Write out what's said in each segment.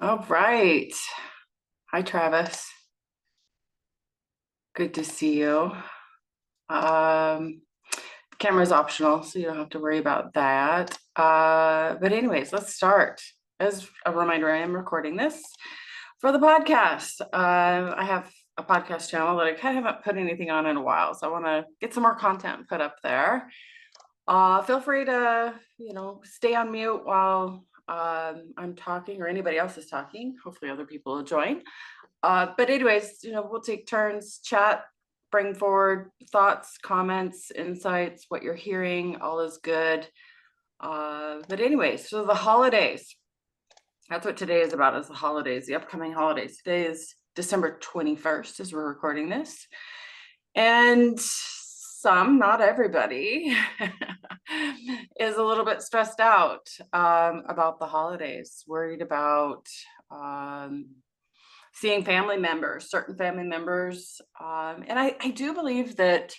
All right. Hi, Travis. Good to see you. Um, Camera's optional, so you don't have to worry about that. But anyways, let's start. As a reminder, I am recording this for the podcast. I have a podcast channel that I kind of haven't put anything on in a while, so I want to get some more content put up there. Feel free to, stay on mute while I'm talking or anybody else is talking. Hopefully other people will join. But anyways, we'll take turns, chat, bring forward thoughts, comments, insights, what you're hearing, all is good. But anyways, so the holidays, that's what today is about, is the holidays, the upcoming holidays. Today is December 21st as we're recording this. And some, not everybody, is a little bit stressed out about the holidays, worried about seeing family members, certain family members. And I do believe that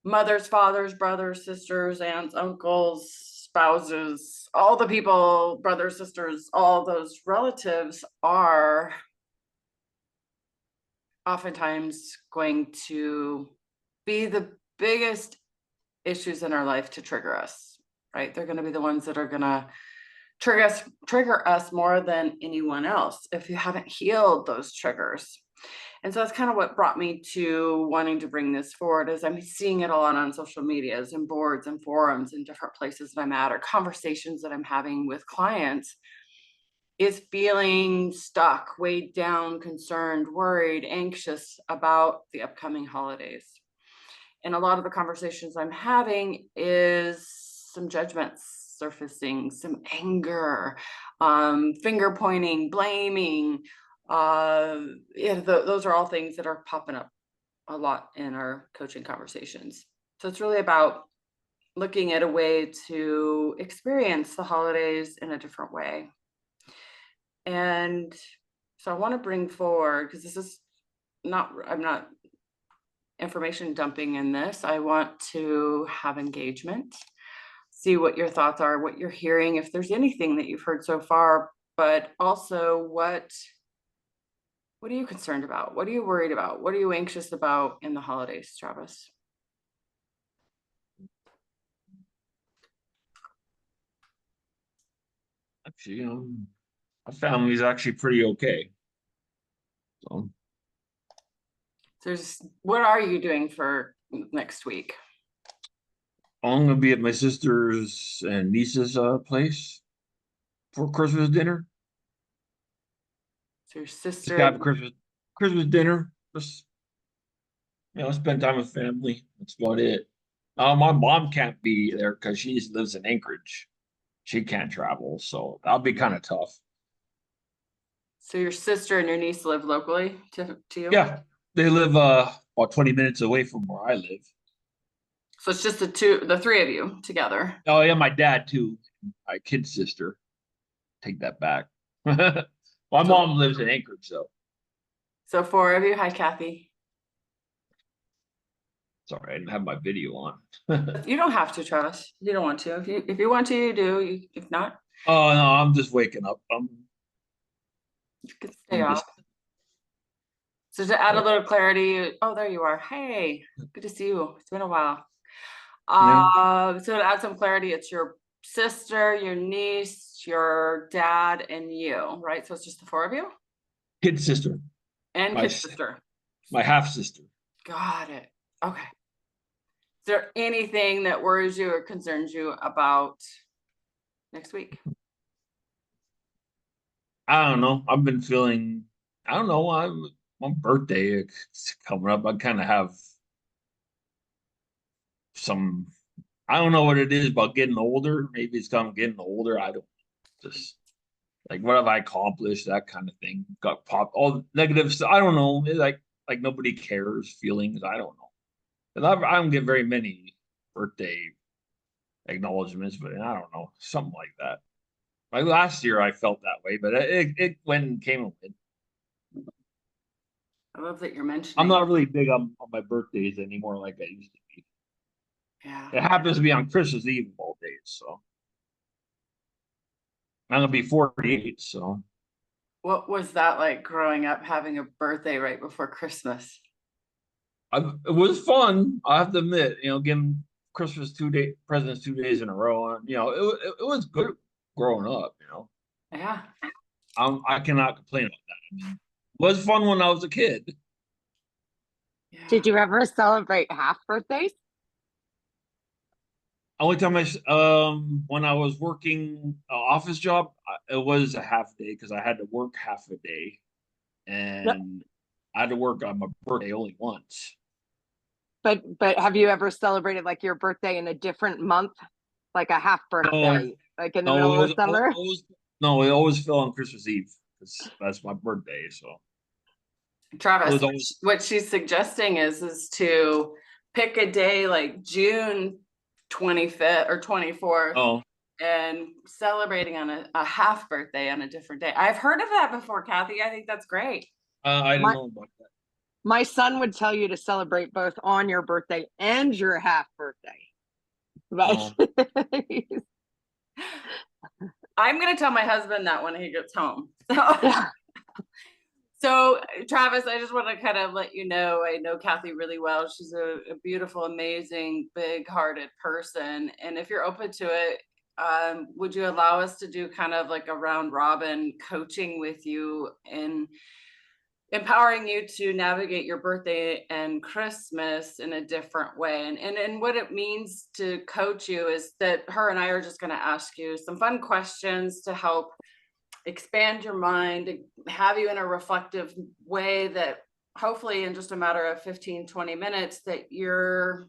mothers, fathers, brothers, sisters, aunts, uncles, spouses, all the people, brothers, sisters, all those relatives are oftentimes going to be the biggest issues in our life to trigger us, right? They're going to be the ones that are going to trigger us more than anyone else if you haven't healed those triggers. And so that's kind of what brought me to wanting to bring this forward, is I'm seeing it a lot on social medias and boards and forums and different places that I'm at, or conversations that I'm having with clients, is feeling stuck, weighed down, concerned, worried, anxious about the upcoming holidays. And a lot of the conversations I'm having is some judgments surfacing, some anger, finger pointing, blaming. Those are all things that are popping up a lot in our coaching conversations. So it's really about looking at a way to experience the holidays in a different way. And so I want to bring forward, because this is not, I'm not information dumping in this. I want to have engagement, see what your thoughts are, what you're hearing, if there's anything that you've heard so far, but also what are you concerned about? What are you worried about? What are you anxious about in the holidays, Travis? Actually, my family's actually pretty okay. So What are you doing for next week? I'm gonna be at my sister's and niece's place for Christmas dinner. So your Just to sister, have Christmas dinner. Just spend time with family. That's about it. My mom can't be there because she lives in Anchorage. She can't travel, so that'll be kind of tough. so your sister and your niece live locally to you? Yeah, they live about 20 minutes away from where I live. So it's just the three of you together. Oh yeah, my dad too. My kid's sister. Take that back. My So mom lives in Anchorage, though. so four of you. Hi, Kathy. Sorry, I didn't have my video on. You don't have to, Travis. You don't want to. If you want to, you do. If not, Oh no, I'm just waking up. you can stay I'm off. just So to add a oh, little clarity, oh, there you are. Hey, good to see you. It's been a while. yeah, So to add some clarity, it's your sister, your niece, your dad, and you, right? So it's just the four of you kid sister, and my kid sister. my half sister. Got it. Okay. Is there anything that worries you or concerns you about next week? I don't know. I've been feeling. I don't know. I'm my birthday it's coming up. I kind of have some. I don't know what it is about getting older. Maybe it's I'm getting older. I don't just like what have I accomplished? That kind of thing. Got pop all negative stuff. I don't know. It's like nobody cares. Feelings. I don't know. And I don't get very many birthday acknowledgments, but I don't know, something like that. Like last year, I felt that way, but it went and came and went. I love that you're I'm mentioning. not really big on my birthdays anymore like I used to be. Yeah. It happens to be on Christmas Eve of all days, so I'm gonna be 48. So What was that like growing up, having a birthday right before Christmas? It was fun. I have to admit, getting Christmas 2 day presents 2 days in a row, and it was good growing up. Yeah. I cannot complain about that. I mean, it was fun when I was a kid. Yeah. Did you ever celebrate half birthdays? Only time when I was working an office job, it was a half day because I had to work half a day, No, and I had to work on my birthday only once. but have you ever celebrated like your birthday in a different month, like a half No, birthday, like in the no, middle of the summer? it always fell on Christmas Eve because that's my birthday. So it Travis, was always what she's suggesting is to pick a day like June 25th or 24th oh and celebrating on a half birthday on a different day. I've heard of that before, Kathy. I think that's great. I didn't My know about that. my son would tell you to celebrate both on your birthday and your half birthday. But Oh, I'm gonna tell my husband that when he gets home. yeah. So, Travis, I just want to kind of let you know, I know Kathy really well. She's a beautiful, amazing, big-hearted person. And if you're open to it, would you allow us to do kind of like a round robin coaching with you and empowering you to navigate your birthday and Christmas in a different way? And what it means to coach you is that her and I are just going to ask you some fun questions to help expand your mind, have you in a reflective way that hopefully in just a matter of 15-20 minutes that you're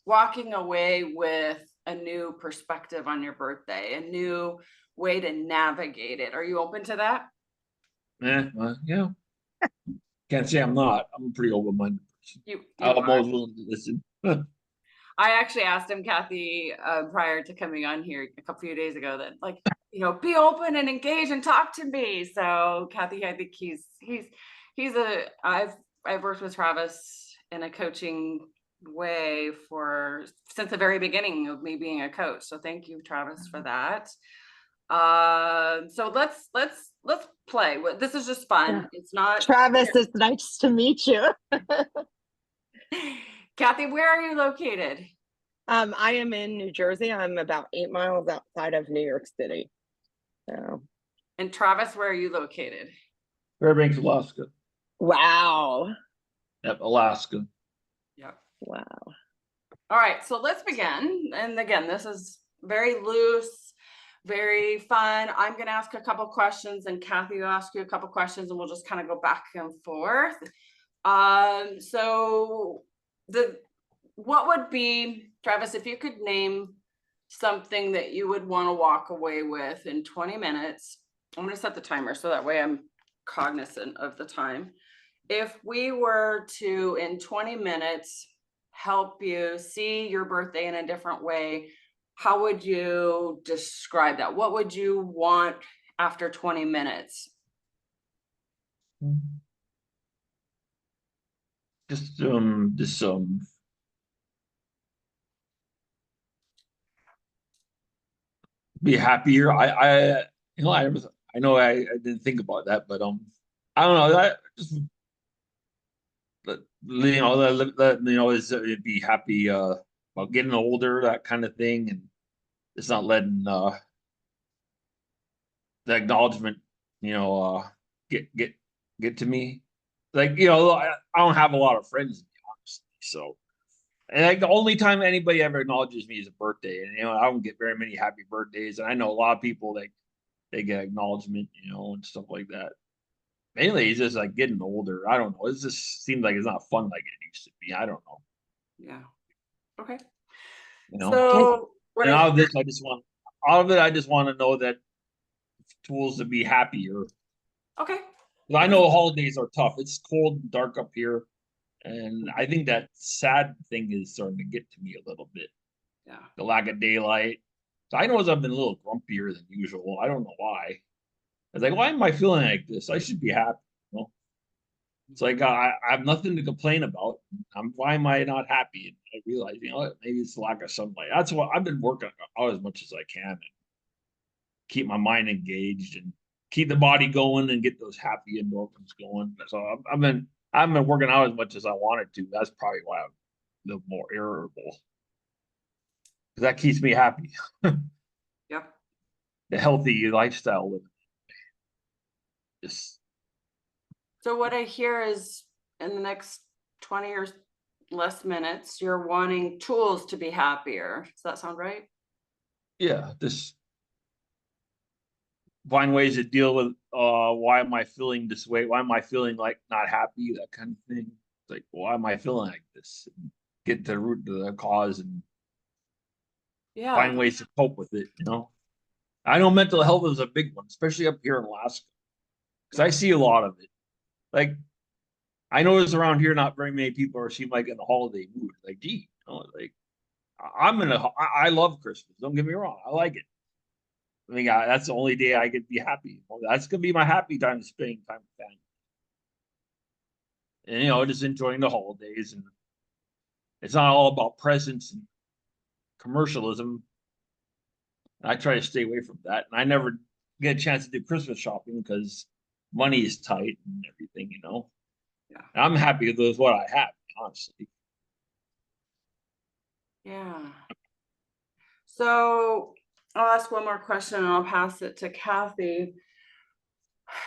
walking away with a new perspective on your birthday, a new way to navigate it. Are you open to that? yeah. Can't say I'm not. I'm a pretty open-minded person. You I'm are. always willing to listen. I actually asked him, Kathy, prior to coming on here a couple few days ago, that like, be open and engage and talk to me. So Kathy, I think I've worked with Travis in a coaching way since the very beginning of me being a coach. So thank you, Travis, for that. So let's play. This is just fun. It's not. Travis, it's nice to meet you. Kathy, where are you located? I am in New Jersey. I'm about 8 miles outside of New York City. So, And Travis, where are you located? Fairbanks, Alaska. wow. Yep, Alaska. Yep. Wow. All right, so let's begin. And again, this is very loose, very fun. I'm going to ask a couple questions, and Kathy will ask you a couple questions, and we'll just kind of go back and forth. So what would be, Travis, if you could name something that you would want to walk away with in 20 minutes? I'm going to set the timer so that way I'm cognizant of the time. If we were to, in 20 minutes, help you see your birthday in a different way, how would you describe that? What would you want after 20 minutes? Just be happier. I know I didn't think about that, but I don't know. That just is be happy about getting older, that kind of thing, and it's not letting the acknowledgement, get get to me. Like, I don't have a lot of friends, honestly. So, and like the only time anybody ever acknowledges me is a birthday, and I don't get very many happy birthdays. And I know a lot of people like they get acknowledgement, and stuff like that. Mainly, it's just like getting older. I don't know. It just seems like it's not fun like it used to be. I don't know. Yeah. Okay. You know. Okay. So what And I out of it, I just want to know that tools to be happier. okay. I know holidays are tough. It's cold and dark up here. And I think that sad thing is starting to get to me a little bit. Yeah. The lack of daylight. So I know I've been a little grumpier than usual. I don't know why. It's like, why am I feeling like this? I should be happy. It's like I have nothing to complain about. Why am I not happy? And I realize, maybe it's the lack of sunlight. That's what I've been working out as much as I can and keep my mind engaged. And keep the body going and get those happy endorphins going. So I've been working out as much as I wanted to. That's probably why I'm a little more irritable. Because that keeps me happy. Yep. The healthy lifestyle living. Just So what I hear is in the next 20 or less minutes, you're wanting tools to be happier. Does that sound right? yeah, just find ways to deal with why am I feeling this way? Why am I feeling like not happy? That kind of thing. It's like, why am I feeling like this? Get to the root of the cause and Yeah. find ways to cope with it, you know. I know mental health is a big one, especially up here in Alaska. Because I see a lot of it. Like I notice around here not very many people are seem like in a holiday mood. Like, gee, you know, like I love Christmas. Don't get me wrong. I like it. I mean, that's the only day I get to be happy. Well, that's gonna be my happy time, spending time with family. And you know, just enjoying the holidays, and it's not all about presents and commercialism. I try to stay away from that, and I never get a chance to do Christmas shopping because money is tight and everything, you know. Yeah. And I'm happy with what I have, honestly. Yeah. So I'll ask one more question and I'll pass it to Kathy.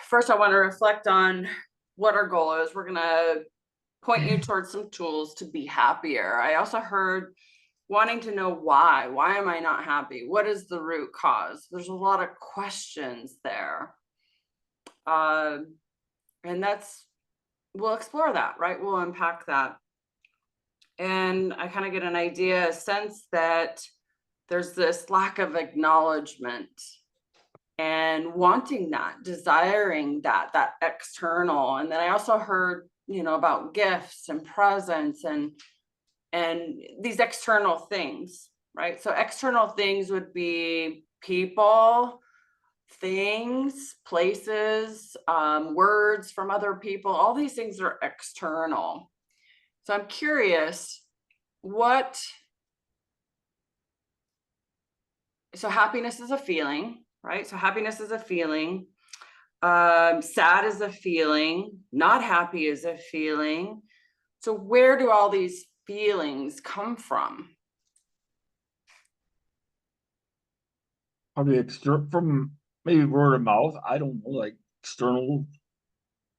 First, I want to reflect on what our goal is. We're going to point you towards some tools to be happier. I also heard wanting to know why. Why am I not happy? What is the root cause? There's a lot of questions there. And we'll explore that, right? We'll unpack that. And I kind of get an idea, a sense that there's this lack of acknowledgement and wanting that, desiring that external. And then I also heard, about gifts and presents and these external things, right? So external things would be people, things, places, words from other people. All these things are external. So I'm curious, so happiness is a feeling, right? So happiness is a feeling. Sad is a feeling. Not happy is a feeling. So where do all these feelings come from? Probably from maybe word of mouth. I don't know, like external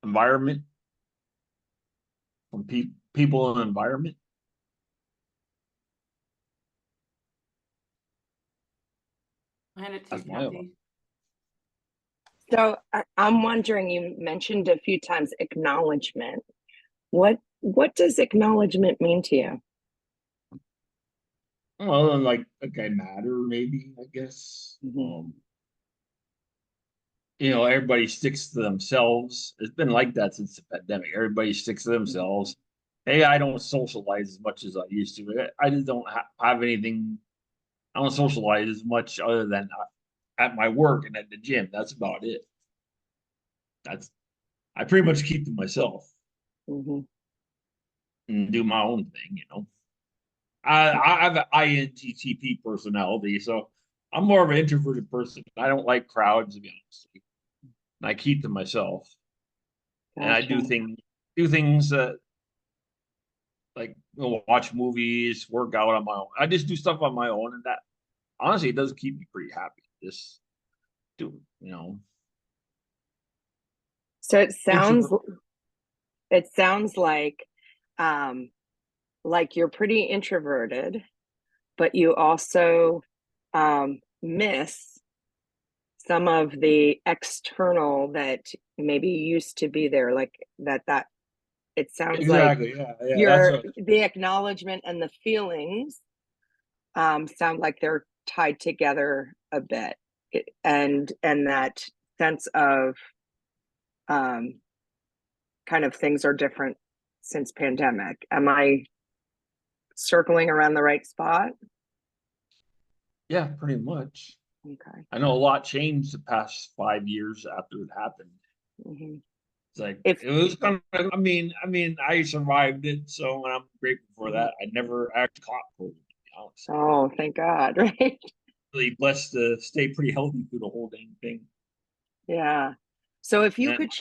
environment from people and environment. Hand it to you, That's my Kathy. So I'm wondering, you mentioned a few times acknowledgement. What does acknowledgement mean to you? Well, like I matter, maybe, I guess. You know, everybody sticks to themselves. It's been like that since the pandemic. Everybody sticks to themselves. Hey, I don't socialize as much as I used to. I just don't have anything. I don't socialize as much other than at my work and at the gym. That's about it. I pretty much keep to myself Mm-hmm. and do my own thing, you know. I have an INTTP personality, so I'm more of an introverted person. I don't like crowds, to be honest. And I keep to myself. Gotcha. And I do things that like watch movies, work out on my own. I just do stuff on my own, and that honestly it does keep me pretty happy. Just do, you know. So it sounds like you're pretty introverted, but you also miss some of the external that maybe used to be there, like that it sounds Exactly. like Yeah. the acknowledgement and the feelings sound like they're tied together a bit, and that sense of kind of things are different since pandemic. Am I circling around the right spot? Yeah, pretty much. Okay. I know a lot changed the past 5 years after it happened. Mm-hmm. It's like If it was kind of. I survived it, so I'm grateful for that. I never actually caught COVID, to be honest. Oh, thank God, right? Really blessed to stay pretty healthy through the whole dang thing. Yeah. So if you And could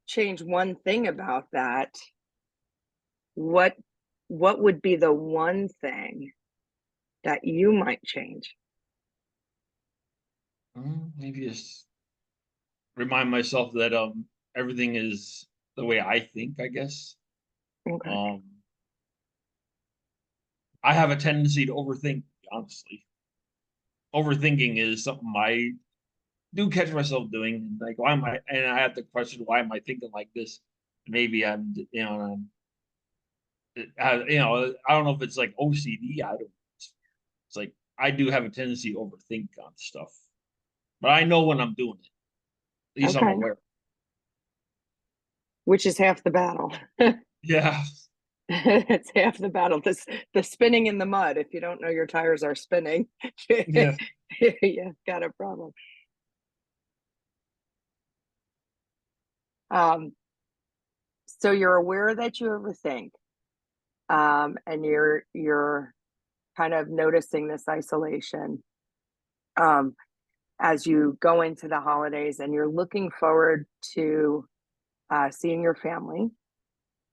change one thing about that, what would be the one thing that you might change? maybe just remind myself that everything is the way I think, I guess. Okay. Um I have a tendency to overthink, honestly. Overthinking is something I do catch myself doing. Like, why am I? And I have to question, why am I thinking like this? Maybe I'm, I don't know if it's like OCD. I don't. It's like I do have a tendency to overthink on stuff, but I know when I'm doing it. At least I'm Okay. aware. Which is half the battle. Yeah, It's half the battle. The spinning in the mud. If you don't know your tires are spinning, yeah. yeah, got a problem. Um, so you're aware that you overthink, and you're kind of noticing this isolation um, as you go into the holidays, and you're looking forward to seeing your family,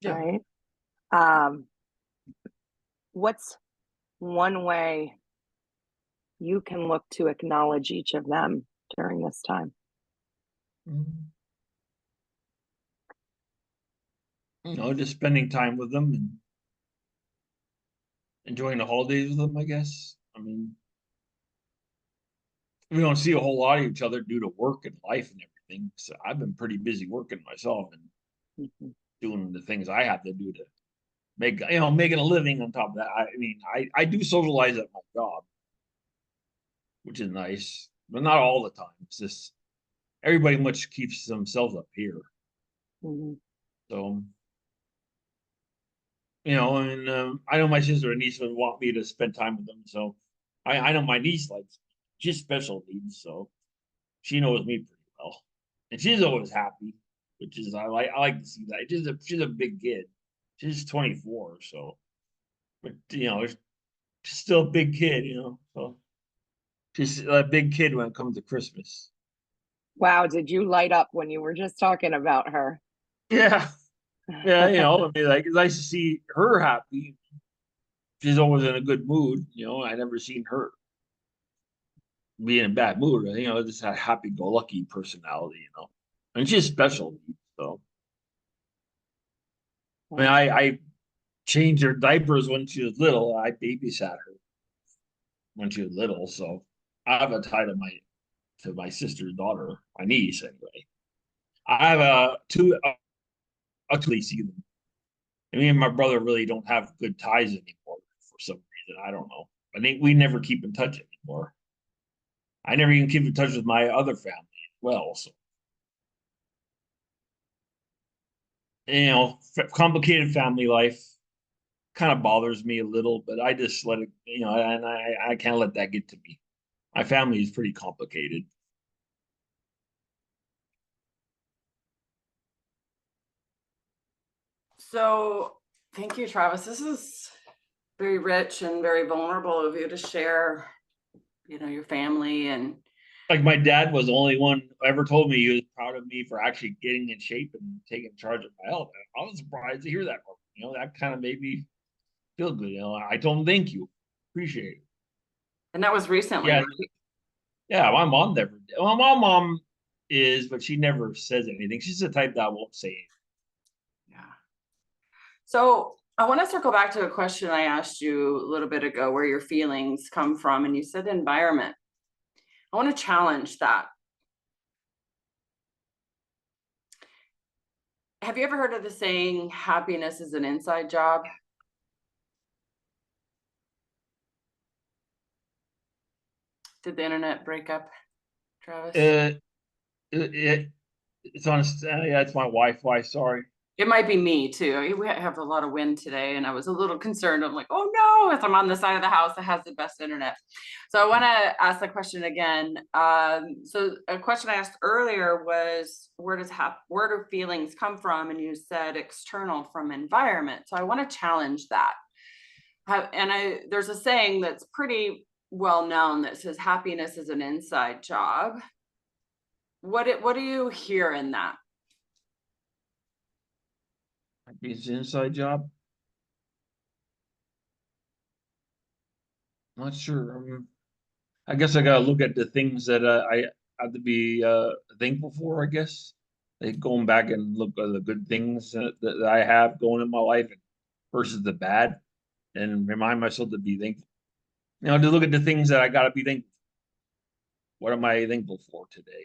Yeah. right? Um, what's one way you can look to acknowledge each of them during this time? Mhm. Just spending time with them and enjoying the holidays with them, I guess. I mean, we don't see a whole lot of each other due to work and life and everything. So I've been pretty busy working myself and Mhm. doing the things I have to do to making a living on top of that. I mean, I do socialize at my job, which is nice, but not all the time. It's just everybody much keeps themselves up here. Mhm. So, and I know my sister and niece would want me to spend time with them. So I know my niece likes, she's special needs. So she knows me pretty well. And she's always happy, which is, I like to see that. She's a big kid. She's 24, so, but she's still a big kid, so she's a big kid when it comes to Christmas. Wow, did you light up when you were just talking about her? Yeah. Yeah, I mean, like, it's nice to see her happy. She's always in a good mood. I never seen her be in a bad mood. Just a happy-go-lucky personality. And she's special needs. So, I mean, I changed her diapers when she was little. I babysat her when she was little. So I have a tie to my sister's daughter, my niece anyway. I have a see them. And me and my brother really don't have good ties anymore for some reason. I don't know. I think we never keep in touch anymore. I never even keep in touch with my other family as well. So, complicated family life kind of bothers me a little, but I just let it, and I can't let that get to me. My family is pretty complicated. So thank you, Travis. This is very rich and very vulnerable of you to share, your family and Like, my dad was the only one who ever told me he was proud of me for actually getting in shape and taking charge of my health. I was surprised to hear that from him. That kind of made me feel good. I told him thank you, appreciate it. that was recently, Yeah, right? yeah. My mom never. Well, my mom is, but she never says anything. She's the type that won't say anything. Yeah. So I want to circle back to a question I asked you a little bit ago, where your feelings come from, and you said environment. I want to challenge that. Have you ever heard of the saying, happiness is an inside job? Did the internet break up, Travis? It, it's on. Yeah, it's my Wi-Fi. Sorry. It might be me too. We have a lot of wind today, and I was a little concerned. I'm like, oh no, if I'm on the side of the house that has the best internet. So I want to ask the question again. So a question I asked earlier was, where do feelings come from? And you said external, from environment. So I want to challenge that. There's a saying that's pretty well known that says happiness is an inside job. What do you hear in that? It's an inside job. Not sure. I guess I gotta look at the things that I have to be thankful for, I guess. Like going back and look at the good things that I have going in my life versus the bad, and remind myself to be thankful. To look at the things that I gotta be thankful. What am I thankful for today?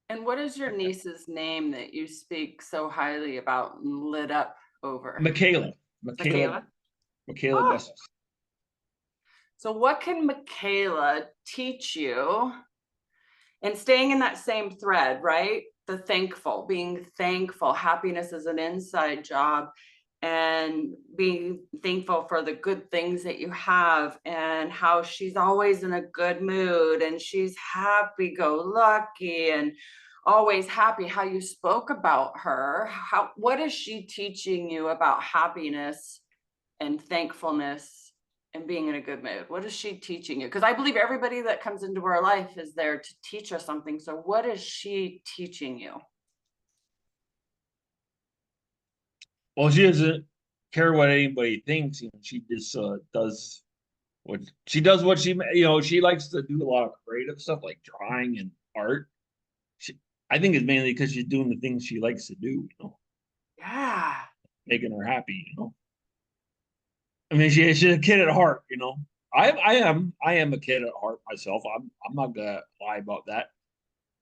And what is your niece's name that you speak so highly about and lit up over? Michaela, Michaela? Michaela Oh, Gussis. so what can Michaela teach you? And staying in that same thread, right? The thankful, being thankful. Happiness is an inside job, and being thankful for the good things that you have, and how she's always in a good mood and she's happy go lucky and always happy. How you spoke about her. What is she teaching you about happiness and thankfulness and being in a good mood? What is she teaching you? Because I believe everybody that comes into our life is there to teach us something. So what is she teaching you? Well, she doesn't care what anybody thinks. She just does what she does. What she likes to do a lot of creative stuff like drawing and art. I think it's mainly because she's doing the things she likes to do. Yeah. Making her happy. I mean, she's a kid at heart. I am a kid at heart myself. I'm not gonna lie about that.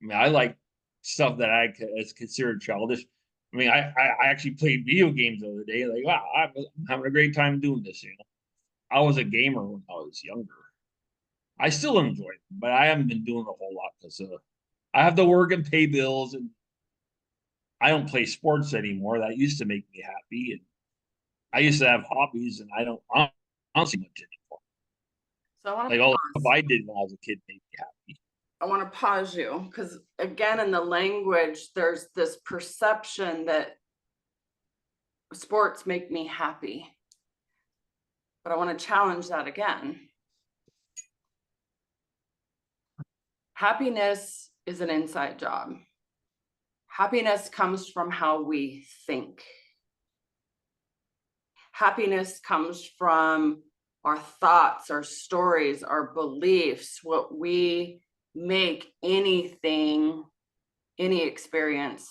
I mean, I like stuff that is considered childish. I mean, I actually played video games the other day. Like, wow, I'm having a great time doing this. I was a gamer when I was younger. I still enjoy it, but I haven't been doing a whole lot because I have to work and pay bills, and I don't play sports anymore. That used to make me happy, and I used to have hobbies, and I don't see much anymore. So I want Like to all the pause. stuff I did when I was a kid made me happy. I want to pause you because again, in the language, there's this perception that sports make me happy. But I want to challenge that again. Happiness is an inside job. Happiness comes from how we think. Happiness comes from our thoughts, our stories, our beliefs, what we make anything, any experience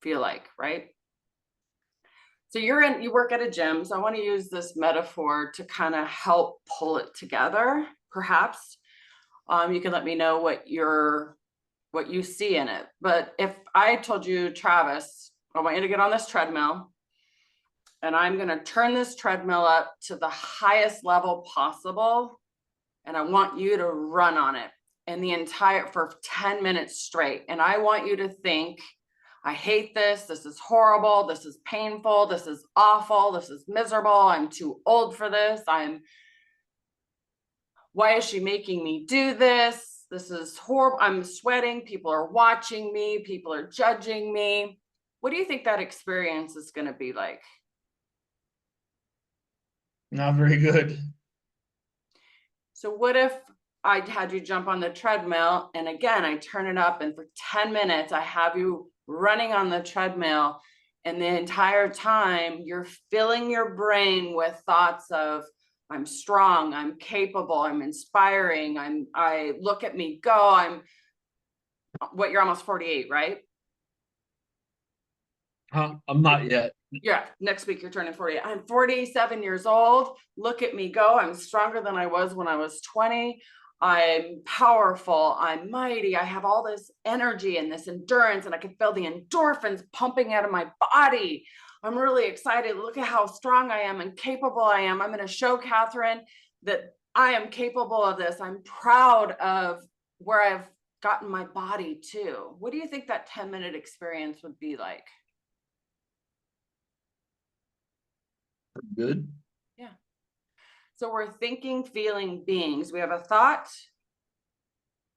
feel like, right? So you work at a gym. So I want to use this metaphor to kind of help pull it together, perhaps. You can let me know what you see in it. But if I told you, Travis, I want you to get on this treadmill, and I'm going to turn this treadmill up to the highest level possible, and I want you to run on it for 10 minutes straight. And I want you to think, I hate this. This is horrible. This is painful. This is awful. This is miserable. I'm too old for this. Why is she making me do this? This is horrible. I'm sweating. People are watching me. People are judging me. What do you think that experience is going to be like? Not very good. So what if I had you jump on the treadmill, and again, I turn it up, and for 10 minutes, I have you running on the treadmill, and the entire time you're filling your brain with thoughts of, I'm strong, I'm capable, I'm inspiring, I look at me go, you're almost 48, right? Huh? I'm not yet. Yeah, next week you're turning 40. I'm 47 years old. Look at me go. I'm stronger than I was when I was 20. I'm powerful. I'm mighty. I have all this energy and this endurance, and I can feel the endorphins pumping out of my body. I'm really excited. Look at how strong I am and capable I am. I'm going to show Katherine that I am capable of this. I'm proud of where I've gotten my body to. What do you think that 10-minute experience would be like? Good. Yeah. So we're thinking, feeling beings. We have a thought.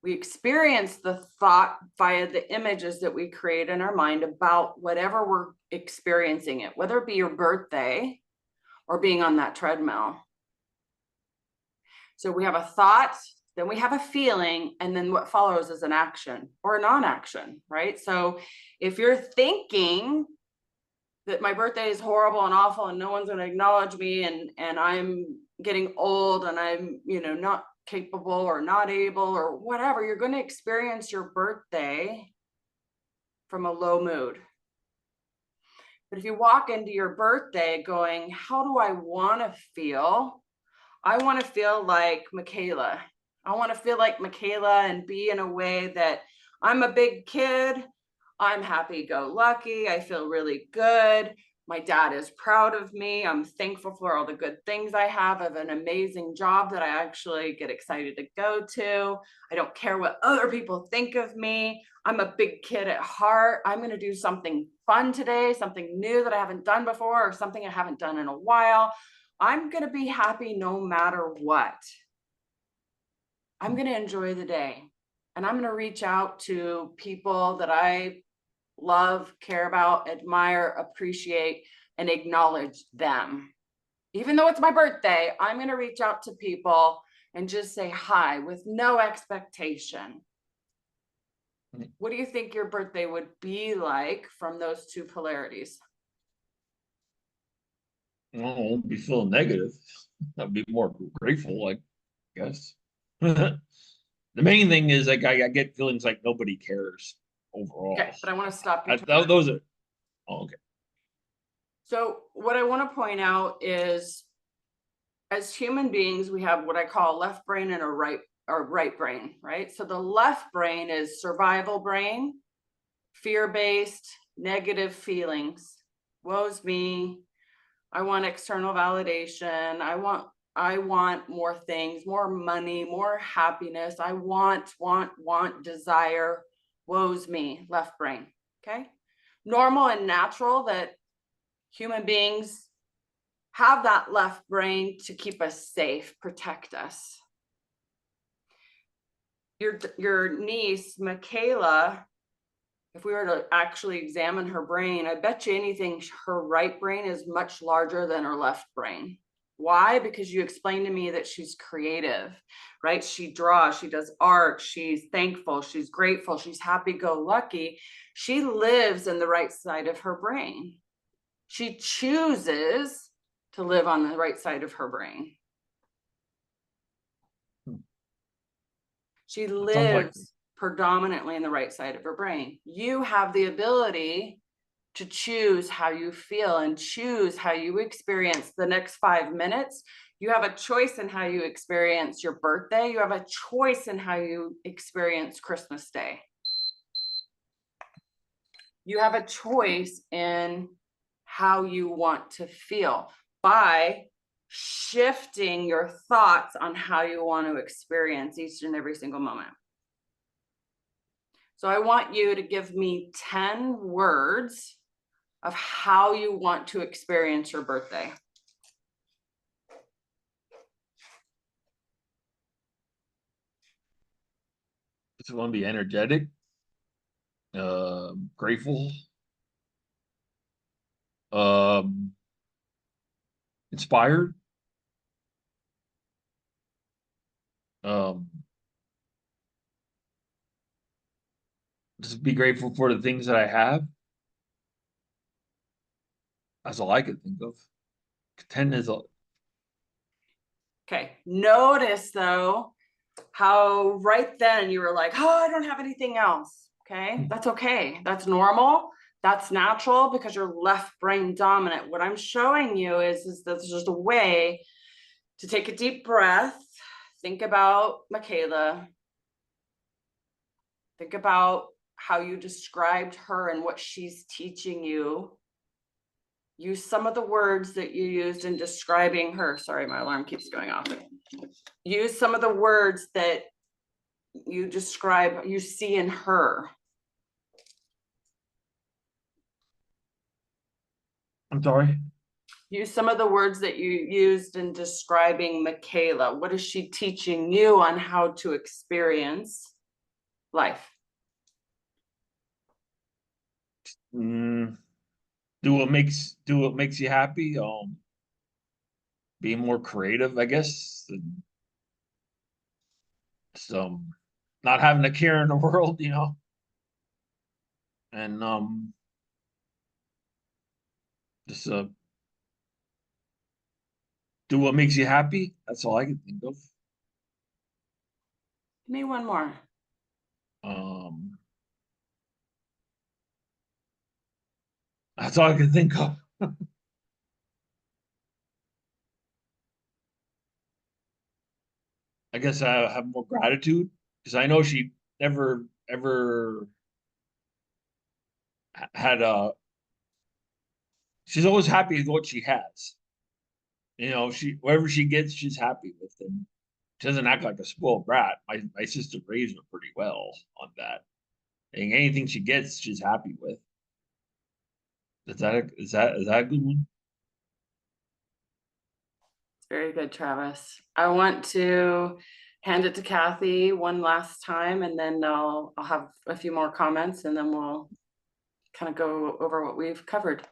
We experience the thought via the images that we create in our mind about whatever we're experiencing it, whether it be your birthday or being on that treadmill. So we have a thought then we have a feeling, and then what follows is an action or a non-action, right? So if you're thinking that my birthday is horrible and awful and no one's going to acknowledge me, and I'm getting old and I'm, not capable or not able or whatever, you're going to experience your birthday from a low mood. But if you walk into your birthday going, how do I want to feel? I want to feel like Michaela. I want to feel like Michaela and be in a way that I'm a big kid. I'm happy-go-lucky. I feel really good. My dad is proud of me. I'm thankful for all the good things I have. I have an amazing job that I actually get excited to go to. I don't care what other people think of me. I'm a big kid at heart. I'm going to do something fun today, something new that I haven't done before, or something I haven't done in a while. I'm going to be happy no matter what. I'm going to enjoy the day. And I'm going to reach out to people that I love, care about, admire, appreciate, and acknowledge them. Even though it's my birthday, I'm going to reach out to people and just say hi with no expectation. What do you think your birthday would be like from those two polarities? I won't be feeling negative. I'd be more grateful, I guess. The main thing is like I get feelings like nobody cares overall. Okay, but I want to stop you. Those are okay. So what I want to point out is, as human beings, we have what I call a left brain and a right brain, right? So the left brain is survival brain, fear-based, negative feelings. Woe's me. I want external validation. I want more things, more money, more happiness. I want, desire. Woe's me, left brain. Okay. Normal and natural that human beings have that left brain to keep us safe, protect us. Your niece, Michaela, if we were to actually examine her brain, I bet you anything her right brain is much larger than her left brain. Why? Because you explained to me that she's creative, right? She draws, she does art, she's thankful, she's grateful, she's happy-go-lucky. She lives in the right side of her brain. She chooses to live on the right side of her brain. She lives predominantly in the right side of her brain. You have the ability to choose how you feel and choose how you experience the next 5 minutes. You have a choice in how you experience your birthday. You have a choice in how you experience Christmas Day. You have a choice in how you want to feel by shifting your thoughts on how you want to experience each and every single moment. So I want you to give me 10 words of how you want to experience your birthday. Just want to be energetic, grateful, inspired, just be grateful for the things that I have. That's all I could think of. 10 is all. Okay. Notice though, how right then you were like, oh, I don't have anything else. Okay. That's okay. That's normal. That's natural because you're left brain dominant. What I'm showing you is that's just a way to take a deep breath. Think about Michaela. Think about how you described her and what she's teaching you. Use some of the words that you used in describing her. Sorry, my alarm keeps going off. Use some of the words that you describe, you see in her. I'm sorry. Use some of the words that you used in describing Michaela. What is she teaching you on how to experience life? Do what makes you happy. Being more creative, I guess. Just not having a care in the world, and just do what makes you happy. That's all I can think of. Give me one more. That's all I can think of. I guess I have more gratitude because I know she never ever had she's always happy with what she has. She whatever she gets, she's happy with, and she doesn't act like a spoiled brat. My sister raised her pretty well on that. And anything she gets, she's happy with. Is that a good one? Very good, Travis. I want to hand it to Kathy one last time, and then I'll have a few more comments, and then we'll kind of go over what we've covered.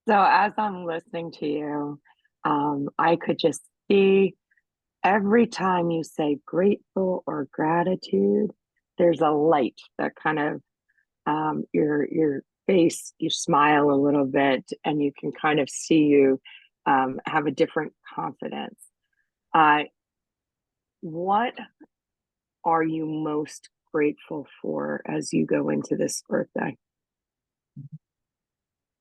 So as I'm listening to you, I could just see every time you say grateful or gratitude, there's a light that kind of your face, you smile a little bit, and you can kind of see you have a different confidence. What are you most grateful for as you go into this birthday?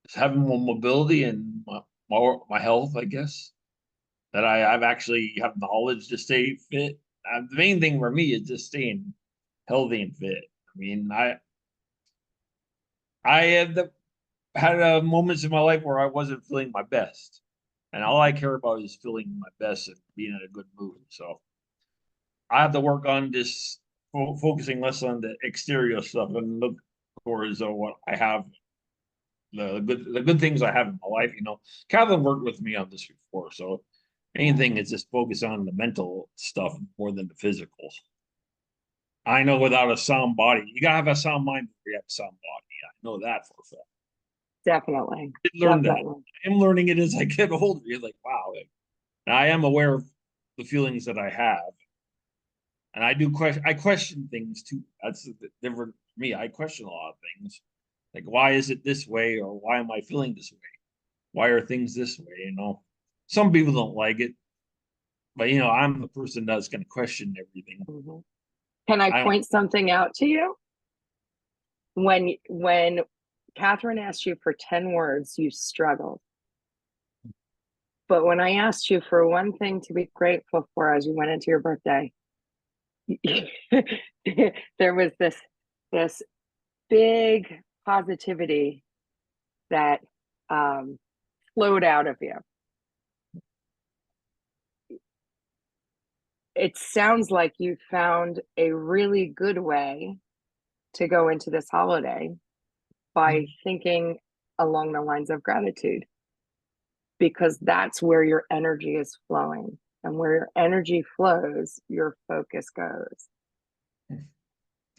Just having more mobility and my health, I guess. That I've actually have knowledge to stay fit. The main thing for me is just staying healthy and fit. I mean, I had moments in my life where I wasn't feeling my best, and all I care about is feeling my best and being in a good mood. So I have to work on this, focusing less on the exterior stuff and look towards what I have, the good things I have in my life. Katherine worked with me on this before, so anything is just focus on the mental stuff more than the physicals. I know without a sound body, you gotta have a sound mind before you have a sound body. I know that for a fact. Definitely. I did learn that. Definitely. I'm learning it as I get older. You're like, wow. I am aware of the feelings that I have, and I question things too. That's different for me. I question a lot of things, like why is it this way, or why am I feeling this way? Why are things this way? Some people don't like it, but I'm the person that's going to question everything. Mhm. Can I I don't. point something out to you? When Katherine asked you for 10 words, you struggled. But when I asked you for one thing to be grateful for as you went into your birthday, there was this big positivity that flowed out of you. It sounds like you found a really good way to go into this holiday by thinking along the lines of gratitude, because that's where your energy is flowing, and where your energy flows, your focus goes.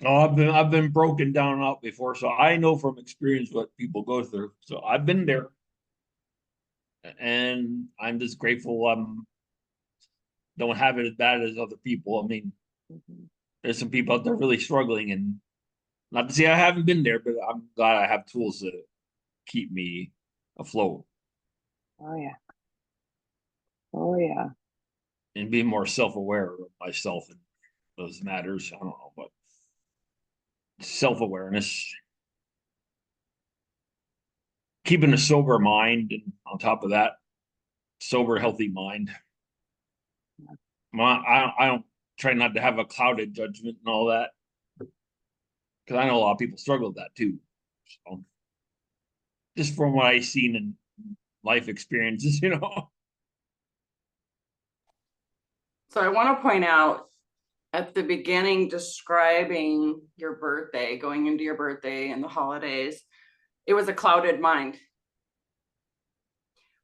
Oh, I've been broken down out before, so I know from experience what people go through. So I've been there, and I'm just grateful don't have it as bad as other people. I mean, Mm-hmm. there's some people out there really struggling, and not to say I haven't been there, but I'm glad I have tools to keep me afloat Oh yeah. Oh yeah. and be more self-aware of myself and those matters. I don't know, but self-awareness, keeping a sober mind, and on top of that, sober, healthy mind. I don't try not to have a clouded judgment and all that, because I know a lot of people struggle with that too. So just from what I've seen in life experiences, So I want to point out at the beginning, describing your birthday, going into your birthday and the holidays, it was a clouded mind.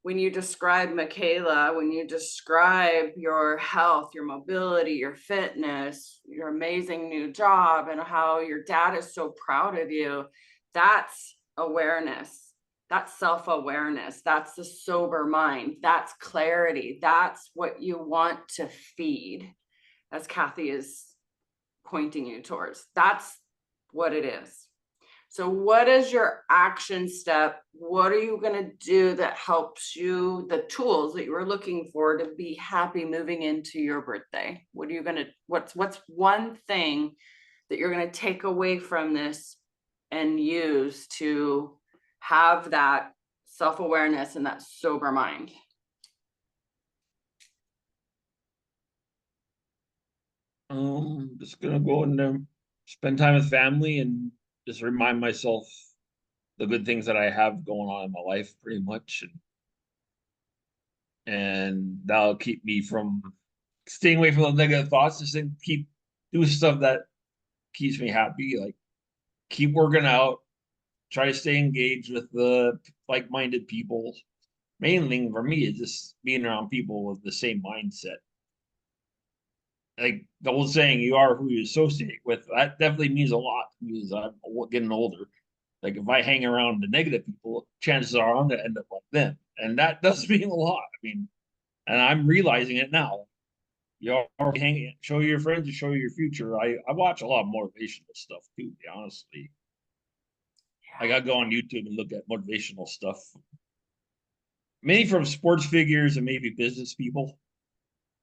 When you describe Michaela, when you describe your health, your mobility, your fitness, your amazing new job, and how your dad is so proud of you, that's awareness. That's self-awareness. That's the sober mind. That's clarity. That's what you want to feed. as Kathy is pointing you towards. That's what it is. So what is your action step? What are you going to do that helps you, the tools that you were looking for to be happy moving into your birthday? What are you going to, what's one thing that you're going to take away from this and use to have that self-awareness and that sober mind? Just gonna go and spend time with family and just remind myself the good things that I have going on in my life, pretty much, and that'll keep me from staying away from the negative thoughts. Just and keep doing stuff that keeps me happy, like keep working out, try to stay engaged with the like-minded people. Main thing for me is just being around people with the same mindset. Like the old saying, you are who you associate with. That definitely means a lot because I'm getting older. Like if I hang around the negative people, chances are I'm gonna end up like them. And that does mean a lot. I mean, and I'm realizing it now. You are hanging, show your friends and show your future. I watch a lot of motivational stuff too, to be honestly. I gotta go on YouTube and look at motivational stuff. Mainly from sports figures and maybe business people.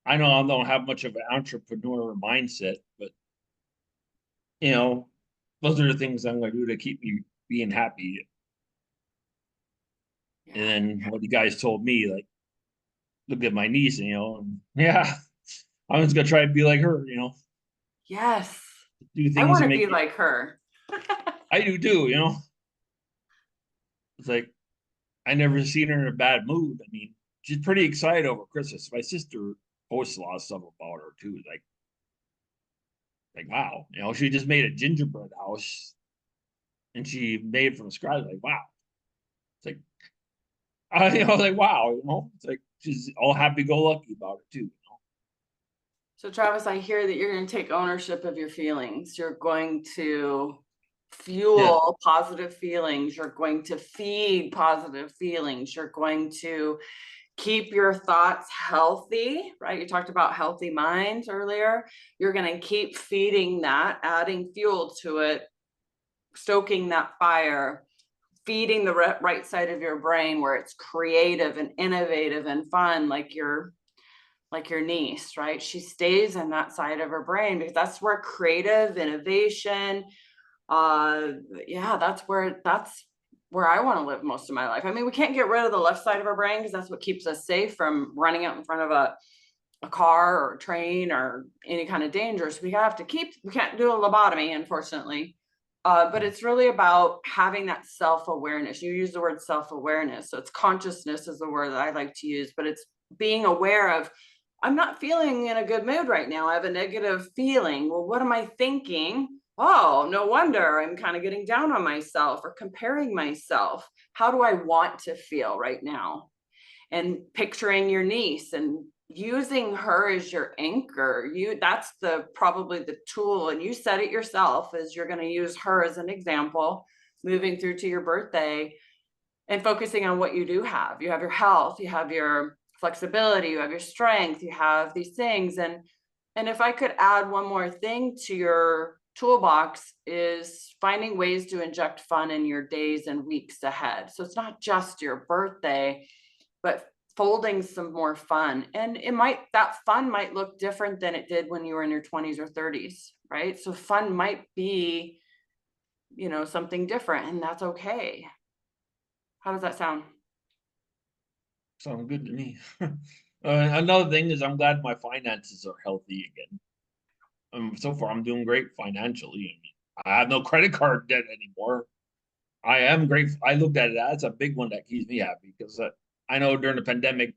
I know I don't have much of an entrepreneur mindset, but you know, those are the things I'm going to do to keep me being happy. And then what you guys told me, like, look at my niece, and yeah, I'm just going to try to be like her, Yes. do I things want that to make be you, like her. I do too. It's like, I never seen her in a bad mood. I mean, she's pretty excited over Christmas. My sister posts a lot of stuff about her too. Like, wow, she just made a gingerbread house and she made it from scratch. Like, wow. It's like, like, wow, it's like she's all happy go lucky about it too. So Travis, I hear that you're going to take ownership of your feelings. You're going to Yeah. fuel positive feelings. You're going to feed positive feelings. You're going to keep your thoughts healthy, right? You talked about healthy minds earlier. You're going to keep feeding that, adding fuel to it, stoking that fire, feeding the right side of your brain where it's creative and innovative and fun, like your niece, right? She stays in that side of her brain because that's where creative innovation, yeah, that's where I want to live most of my life. I mean, we can't get rid of the left side of our brain because that's what keeps us safe from running out in front of a car or a train or any kind of danger. So we can't do a lobotomy, unfortunately. But it's really about having that self-awareness. You use the word self-awareness. So it's consciousness is the word that I like to use, but it's being aware of, I'm not feeling in a good mood right now. I have a negative feeling. Well, what am I thinking? Oh, no wonder I'm kind of getting down on myself or comparing myself. How do I want to feel right now? And picturing your niece and using her as your anchor. That's probably the tool. And you said it yourself, is you're going to use her as an example, moving through to your birthday and focusing on what you do have. You have your health, you have your flexibility, you have your strength, you have these things. And if I could add one more thing to your toolbox, is finding ways to inject fun in your days and weeks ahead. So it's not just your birthday, but folding some more fun. And that fun might look different than it did when you were in your 20s or 30s, right? So fun might be, something different, and that's okay. How does that sound? Sounds good to me. Another thing is I'm glad my finances are healthy again. So far I'm doing great financially. I mean, I have no credit card debt anymore. I am grateful. I looked at it. That's a big one that keeps me happy because I know during the pandemic,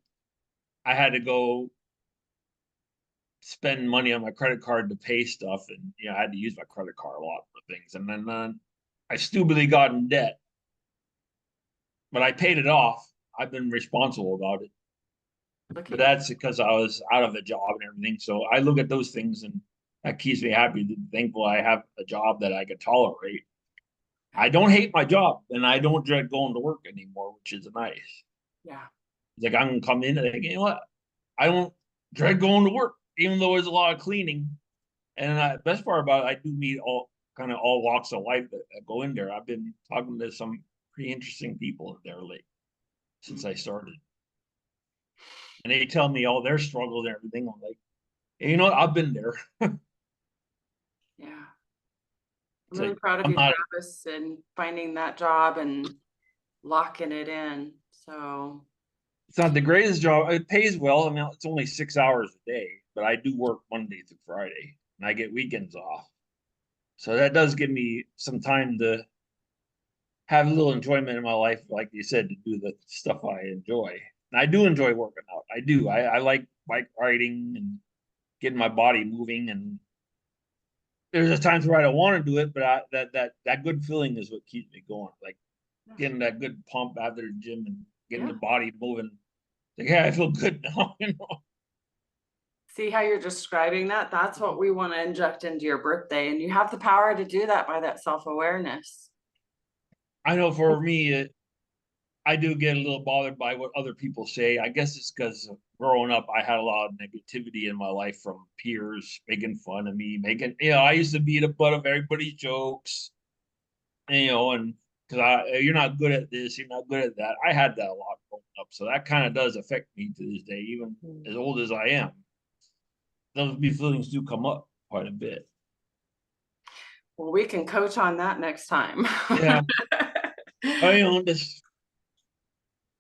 I had to go spend money on my credit card to pay stuff, and I had to use my credit card a lot for things. And then I stupidly got in debt, but I paid it off. I've been responsible about it, but that's because I was out of a job and everything. So I look at those things, and that keeps me happy. Thankful I have a job that I can tolerate. I don't hate my job, and I don't dread going to work anymore, which is nice. Yeah. It's like I can come in and like, you know what? I don't dread going to work. even though there's a lot of cleaning, and best part about it, I do meet all walks of life that go in there. I've been talking to some pretty interesting people there lately since I started, and they tell me all their struggles and everything. I'm like, hey, you know what? I've been there. Yeah. I'm It's really like proud of I'm you, not. Travis, and finding that job and locking it in. So, It's not the greatest job. It pays well. I mean, it's only 6 hours a day, but I do work Monday through Friday, and I get weekends off. So that does give me some time to have a little enjoyment in my life, like you said, to do the stuff I enjoy. And I do enjoy working out. I do. I like bike riding and getting my body moving. And there's times where I don't want to do it, but that good feeling is what keeps me going. Like getting that good pump after the gym and getting the yeah. body moving. Like, yeah, I feel good now. See how you're describing that? That's what we want to inject into your birthday. And you have the power to do that by that self-awareness. I know for me, I do get a little bothered by what other people say. I guess it's because growing up, I had a lot of negativity in my life from peers making fun of me, I used to be the butt of everybody's jokes, and because you're not good at this, you're not good at that. I had that a lot growing up. So that kind of does affect me to this day, even as old as I am. Those feelings do come up quite a bit. Well, we can coach on that next time. Yeah. Just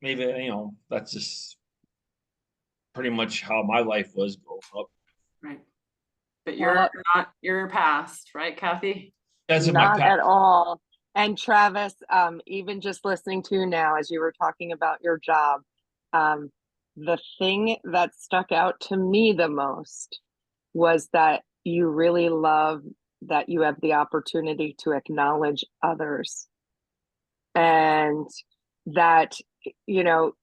maybe, that's just pretty much how my life was growing up. Right. But Well, you're past, right, Kathy? That's in my not past. at all. And Travis, even just listening to you now as you were talking about your job, the thing that stuck out to me the most was that you really love that you have the opportunity to acknowledge others, and that, you know,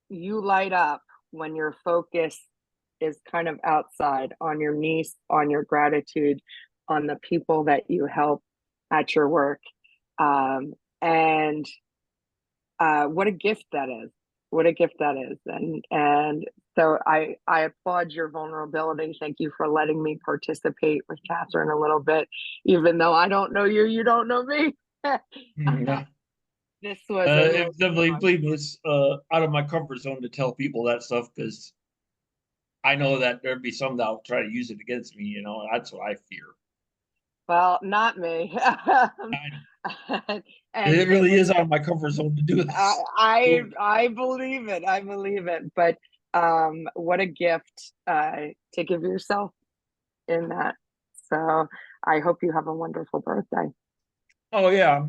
you light up when your focus is kind of outside on your niece, on your gratitude, on the people that you help at your work. And what a gift that is. What a gift that is. And so I applaud your vulnerability. Thank you for letting me participate with Katherine a little bit, even though I don't know you, you don't know me. Yeah. This was a really Definitely, fun. believe me, it's out of my comfort zone to tell people that stuff because I know that there'd be some that will try to use it against me. That's what I fear. Well, not me. And It it really was, is out of my comfort zone to do this. I believe it. I believe it. But what a gift to give yourself in that. So I hope you have a wonderful birthday. Oh yeah,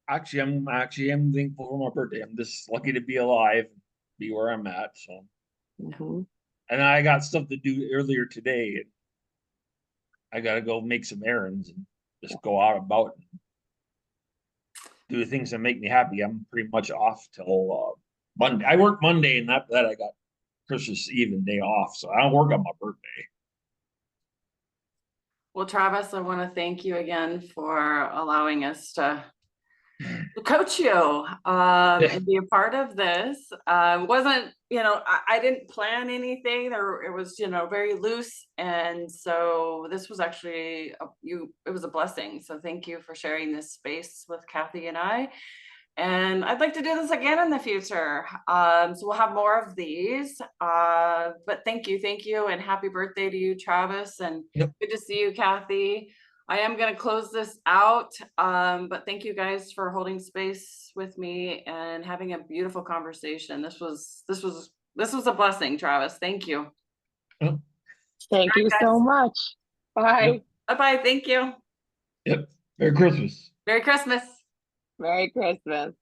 I'm thankful for my birthday. I'm just lucky to be alive, be where I'm at. So, Mm-hmm. and I got stuff to do earlier today. I got to go make some errands and just go out about and do the things that make me happy. I'm pretty much off till Monday. I work Monday, and after that, I got Christmas Eve and day off, so I don't work on my birthday. Well, Travis, I want to thank you again for allowing us to coach you Yeah. and be a part of this. Wasn't, I didn't plan anything there. It was, very loose. And so this was actually, it was a blessing. So thank you for sharing this space with Kathy and I. And I'd like to do this again in the future. So we'll have more of these. But thank you, and happy birthday to you, Travis. And Yep. good to see you, Kathy. I am going to close this out. But thank you guys for holding space with me and having a beautiful conversation. This was a blessing, Travis. Thank you. Yep. Thank you so much. Bye. Yep. Bye-bye. Thank you. Yep. Merry Christmas. Merry Christmas. Merry Christmas.